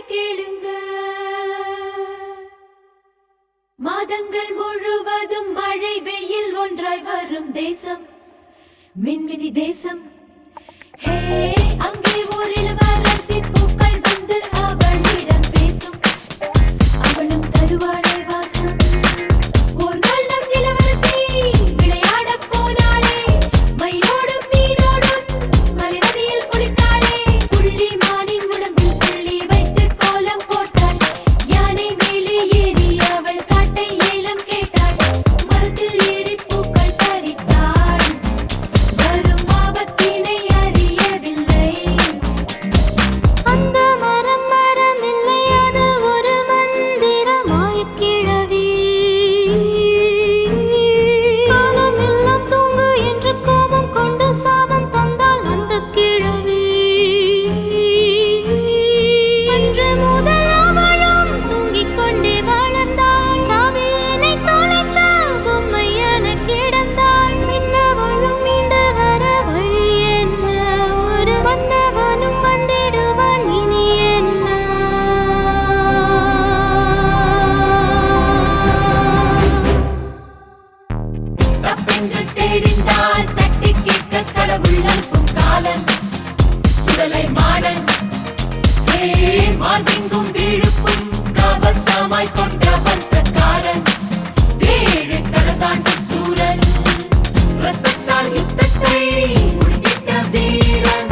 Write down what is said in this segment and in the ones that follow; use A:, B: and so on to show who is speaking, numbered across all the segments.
A: கேளுங்க. மாதங்கள் முழுவதும் மழை வெயில் ஒன்றாய் வரும் தேசம் மின்மினி தேசம். ஹே, அங்கே ஒரு இளவரசி பூக்கள் வந்து அவளிடம் பேசும். அவளும் தருவாளே வாசம். ஒரு நாள் நம் இளவரசி விளையாடப் போனாளே. மயிலோடும் மீனோடும் மலை நதியில் குளித்தாளே. புள்ளி மானின் உடம்பில் புள்ளி வைத்து கோலம் போட்டாள். யானை மேலே ஏறி அவள் காட்டை ஏலம் கேட்டாள். மரத்தில் ஏறி பூக்கள் பறித்தாள். வரும் ஆபத்தினை அறியவில்லை.
B: அந்த மரம் இல்லை, அது ஒரு மந்திர மாயக்கிழவி. காலமெல்லாம் தூங்கு என்று கோபம் கொண்டு சாபம் தந்தாள் அந்த கிழவி. அன்று முதல் அவளும் தூங்கிக் கொண்டே வளர்ந்தாள். சாவியினை தொலைத்த பொம்மை என கிடந்தாள். பின்னவளும் மீண்டு வர வழி என்ன? ஒரு மன்னவனும் வந்திடுவான் இனி என்ன?
A: தப்பென்று தெரிந்தால் தட்டி கேட்க கடவுள் அனுப்பும் காலன் சுடலை மாடன். ஹே, மார்பெங்கும் விழுப்பும் கவசமாய் கொண்ட வம்சக்காரன். ஏழு கடல் தாண்டும் சூரன். ரத்தத்தால் யுத்தத்தை முடித்திட்ட வீரன்.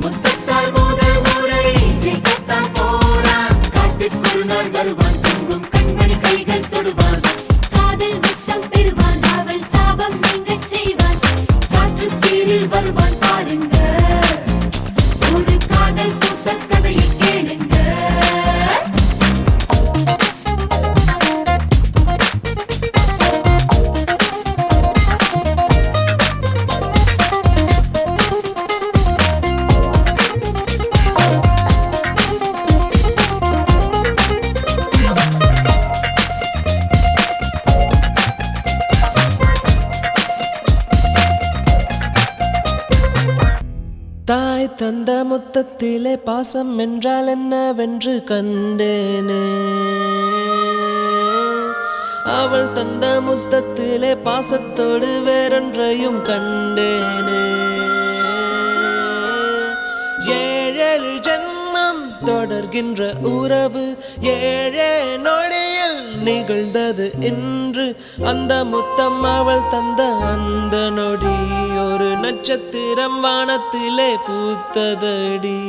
A: முத்தத்தால் முதல் முறை ஜெயிக்கத்தான் போறான். காட்டுக்கு ஒரு நாள் வருவான். தூங்கும் கண்மணி கைகள் தொடுவான். காதல் முத்தம் பெறுவான். அவள் சாபம் நீங்கச் செய்வான். காற்று கீழில் வருவான் பாருங்க. ஒரு காதல் கூத்த கதையை கேளுங்க.
C: தாய் தந்த முத்தத்திலே பாசம் என்றால் என்னவென்று கண்டேனே. அவள் தந்த முத்தத்திலே பாசத்தோடு வேறொன்றையும் கண்டேனே. ஏழேழு ஜென்மம் தொடர்கின்ற உறவு ஏழே நொடியில் நிகழ்ந்தது இன்று. அந்த முத்தம் அவள் தந்த அந்த நொடி ஒரு நட்சத்திரம் வானத்திலே பூத்ததடி.